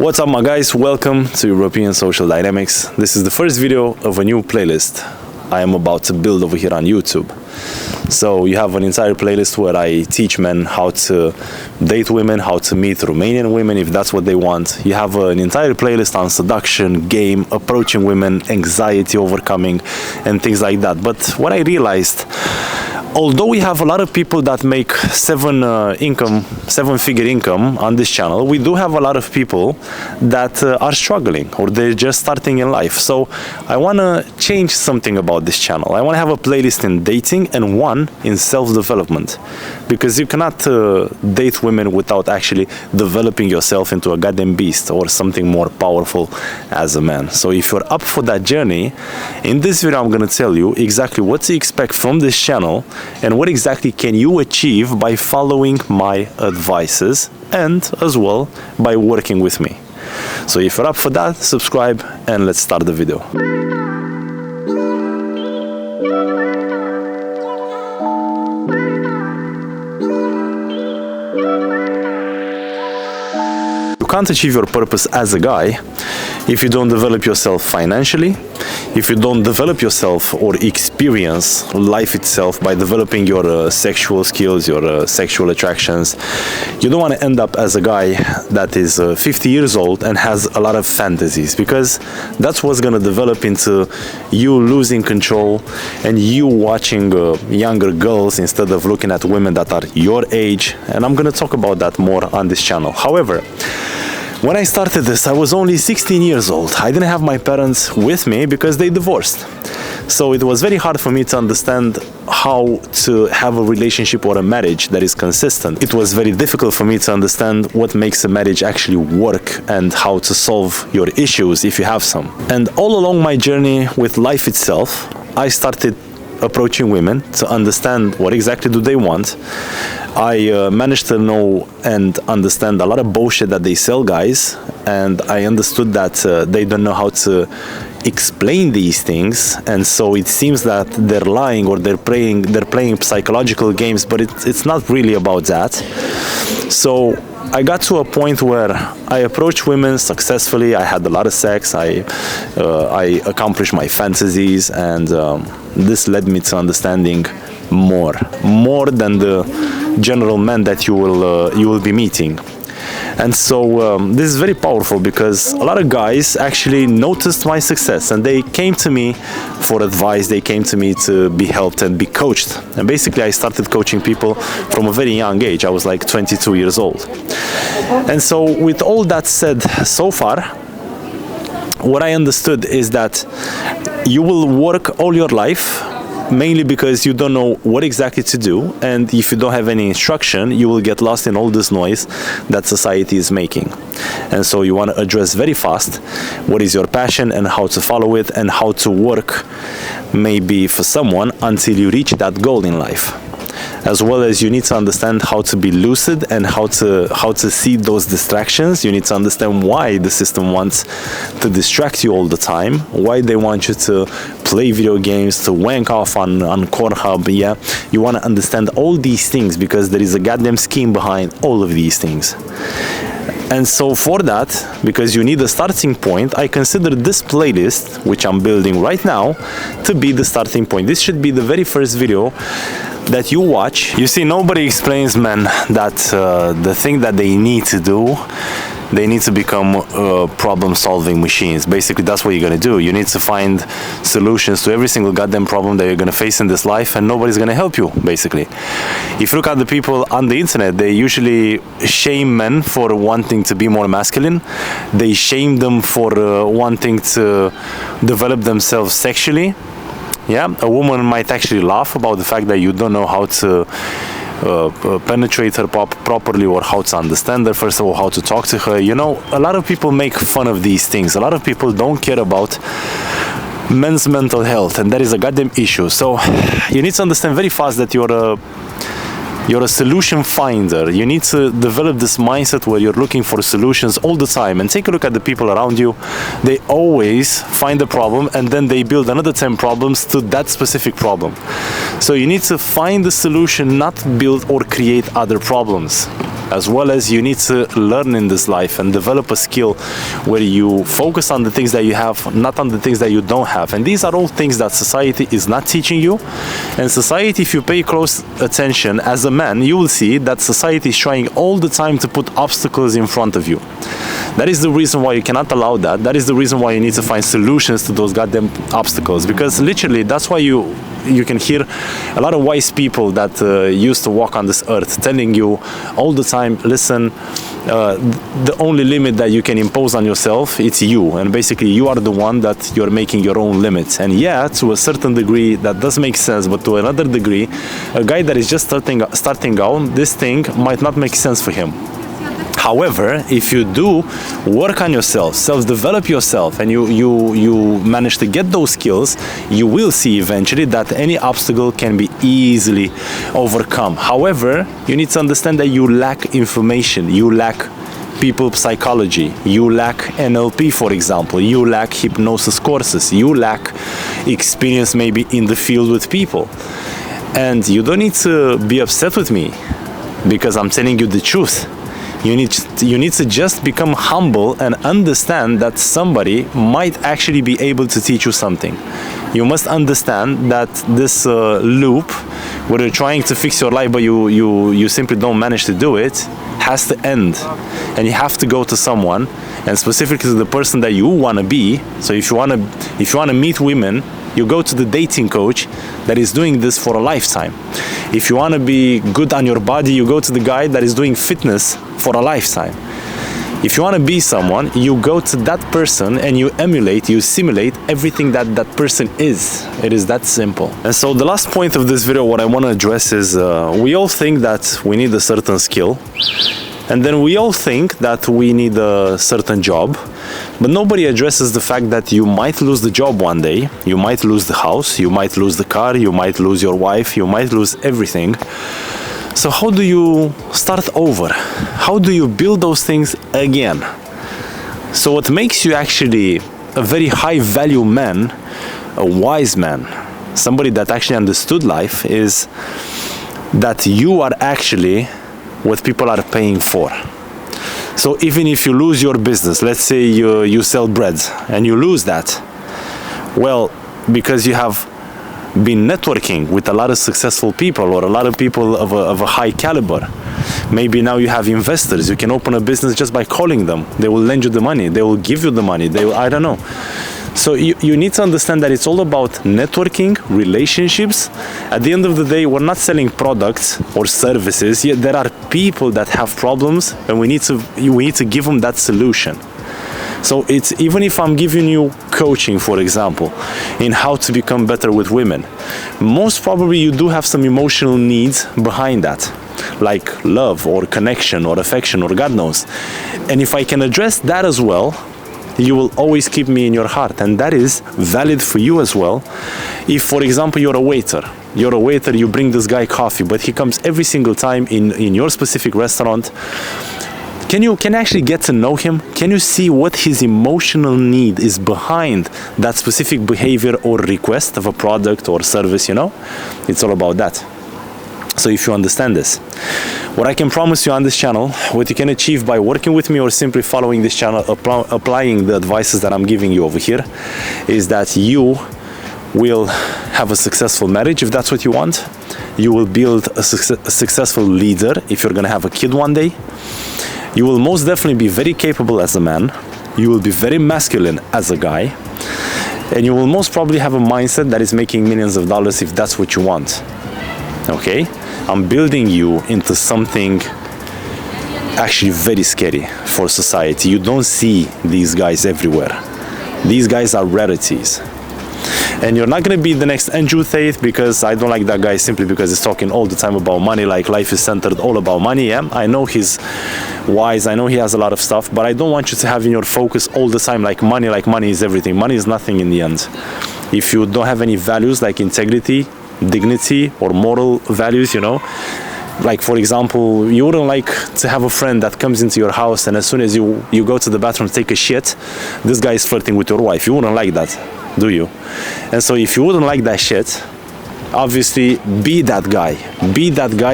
What's up my guys, welcome to European Social Dynamics. This is the first video of a new playlist I am about to build over here on YouTube. So you have an entire playlist where I teach men how to date women, how to meet Romanian women if that's what they want. You have an entire playlist on seduction, game, approaching women, anxiety overcoming and things like that. But what I realized, although we have a lot of people that make seven-figure income on this channel, we do have a lot of people that are struggling or they're just starting in life. So I want to change something about this channel. I want to have a playlist in dating and one in self-development, because you cannot date women without actually developing yourself into a goddamn beast or something more powerful as a man. So if you're up for that journey, in this video I'm going to tell you exactly what to expect from this channel and what exactly can you achieve by following my advices and as well by working with me. So if you're up for that, subscribe and let's start the video. You can't achieve your purpose as a guy if you don't develop yourself financially, if you don't develop yourself or experience life itself by developing your sexual skills, your sexual attractions. You don't want to end up as a guy that is 50 years old and has a lot of fantasies, because that's what's going to develop into you losing control and you watching younger girls instead of looking at women that are your age. And I'm going to talk about that more on this channel. However, when I started this, I was only 16 years old. I didn't have my parents with me because they divorced. So it was very hard for me to understand how to have a relationship or a marriage that is consistent. It was very difficult for me to understand what makes a marriage actually work and how to solve your issues if you have some. And all along my journey with life itself, I started approaching women to understand what exactly do they want. I managed to know and understand a lot of bullshit that they sell guys, and I understood that they don't know how to explain these things, and so it seems that they're lying or they're playing psychological games, but it's not really about that. So I got to a point where I approached women successfully. I had a lot of sex. I accomplished my fantasies, and this led me to understanding more than the general man that you will be meeting. And so this is very powerful, because a lot of guys actually noticed my success and they came to me for advice. They came to me to be helped and be coached. And basically I started coaching people from a very young age. I was like 22 years old. And so with all that said so far, what I understood is that you will work all your life mainly because you don't know what exactly to do, and if you don't have any instruction, you will get lost in all this noise that society is making. And so you want to address very fast what is your passion and how to follow it and how to work maybe for someone until you reach that goal in life. As well as you need to understand how to be lucid and how to see those distractions. You need to understand why the system wants to distract you all the time, why they want you to play video games, to wank off on Pornhub. Yeah, you want to understand all these things because there is a goddamn scheme behind all of these things. And so for that, because you need a starting point, I consider this playlist, which I'm building right now, to be the starting point. This should be the very first video that you watch. You see, nobody explains men that the thing that they need to do, they need to become problem-solving machines. Basically, that's what you're gonna do. You need to find solutions to every single goddamn problem that you're gonna face in this life, and nobody's gonna help you, basically. If you look at the people on the internet, they usually shame men for wanting to be more masculine. They shame them for wanting to develop themselves sexually. Yeah, a woman might actually laugh about the fact that you don't know how to penetrate her properly or how to understand her, first of all, how to talk to her. You know, a lot of people make fun of these things. A lot of people don't care about men's mental health, and that is a goddamn issue. So you need to understand very fast that you're a solution finder. You need to develop this mindset where you're looking for solutions all the time. And take a look at the people around you. They always find a problem and then they build another 10 problems to that specific problem. So you need to find the solution, not build or create other problems. as well as you need to learn in this life and develop a skill where you focus on the things that you have, not on the things that you don't have. And these are all things that society is not teaching you. And society, if you pay close attention as a man, you will see that society is trying all the time to put obstacles in front of you. That is the reason why you cannot allow that. That is the reason why you need to find solutions to those goddamn obstacles, because literally that's why you can hear a lot of wise people that used to walk on this earth telling you all the time, listen, the only limit that you can impose on yourself, it's you, and basically you are the one that you're making your own limits. And yeah, to a certain degree that does make sense, but to another degree, a guy that is just starting out, this thing might not make sense for him. However, if you do work on yourself, self-develop yourself, and you manage to get those skills, you will see eventually that any obstacle can be easily overcome. However, you need to understand that you lack information, you lack people psychology, you lack NLP, for example, you lack hypnosis courses, you lack experience maybe in the field with people. And you don't need to be upset with me because I'm telling you the truth. You need to just become humble and understand that somebody might actually be able to teach you something. You must understand that this loop where you're trying to fix your life but you simply don't manage to do it has to end. And you have to go to someone, and specifically to the person that you want to be. So if you want to meet women, you go to the dating coach that is doing this for a lifetime. If you want to be good on your body, you go to the guy that is doing fitness for a lifetime. If you want to be someone, you go to that person and you emulate, you simulate everything that that person is. It is that simple. And so the last point of this video, what I want to address is we all think that we need a certain skill, and then we all think that we need a certain job, but nobody addresses the fact that you might lose the job one day, you might lose the house, you might lose the car, you might lose your wife, you might lose everything. So how do you start over? How do you build those things again? So what makes you actually a very high value man, a wise man, somebody that actually understood life, is that you are actually what people are paying for. So even if you lose your business, let's say you sell bread and you lose that, well, because you have been networking with a lot of successful people or a lot of people of a high caliber, maybe now you have investors, you can open a business just by calling them. They will lend you the money, they will give you the money, they will, I don't know. So you need to understand that it's all about networking, relationships. At the end of the day, we're not selling products or services. Yet there are people that have problems, and we need to give them that solution. So it's, even if I'm giving you coaching, for example, in how to become better with women, most probably you do have some emotional needs behind that, like love or connection or affection or God knows. And if I can address that as well, you will always keep me in your heart, and that is valid for you as well. If, for example, you're a waiter, you bring this guy coffee, but he comes every single time in your specific restaurant, can you actually get to know him? Can you see what his emotional need is behind that specific behavior or request of a product or service, you know? It's all about that. So if you understand this, what I can promise you on this channel, what you can achieve by working with me or simply following this channel, applying the advices that I'm giving you over here, is that you will have a successful marriage if that's what you want. You will build a successful leader if you're gonna have a kid one day. You will most definitely be very capable as a man. You will be very masculine as a guy. And you will most probably have a mindset that is making millions of dollars if that's what you want. Okay? I'm building you into something actually very scary for society. You don't see these guys everywhere. These guys are rarities. And you're not going to be the next Andrew Tate, because I don't like that guy simply because he's talking all the time about money, like life is centered all about money. Yeah, I know he's wise, I know he has a lot of stuff, but I don't want you to have in your focus all the time like money is everything. Money is nothing in the end. If you don't have any values like integrity, dignity, or moral values, you know, like for example, you wouldn't like to have a friend that comes into your house and as soon as you go to the bathroom to take a shit, this guy is flirting with your wife. You wouldn't like that, do you? And so if you wouldn't like that shit, obviously be that guy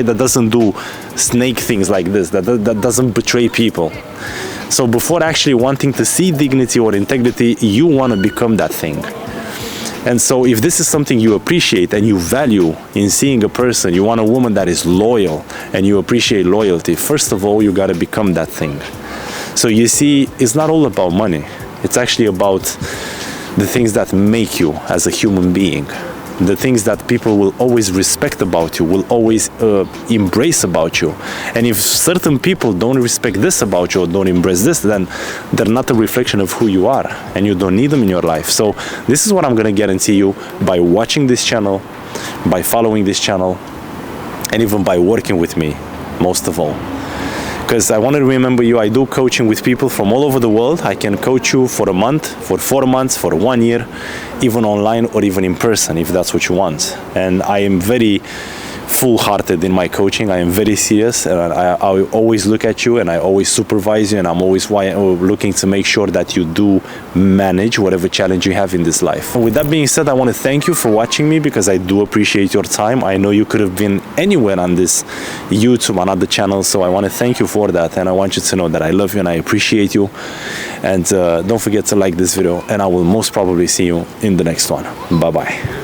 that doesn't do snake things like this, that doesn't betray people. So before actually wanting to see dignity or integrity, you want to become that thing. And so if this is something you appreciate and you value in seeing a person, you want a woman that is loyal and you appreciate loyalty, first of all, you got to become that thing. So you see, it's not all about money. It's actually about the things that make you as a human being. The things that people will always respect about you, will always embrace about you. And if certain people don't respect this about you or don't embrace this, then they're not a reflection of who you are and you don't need them in your life. So this is what I'm gonna guarantee you by watching this channel, by following this channel, and even by working with me, most of all. Because I want to remember you, I do coaching with people from all over the world. I can coach you for a month, for 4 months, for 1 year, even online or even in person, if that's what you want. And I am very full-hearted in my coaching. I am very serious, and I always look at you and I always supervise you, and I'm always looking to make sure that you do manage whatever challenge you have in this life. With that being said, I want to thank you for watching me, because I do appreciate your time. I know you could have been anywhere on this YouTube, on other channels, so I want to thank you for that, and I want you to know that I love you and I appreciate you. And don't forget to like this video, and I will most probably see you in the next one. Bye bye.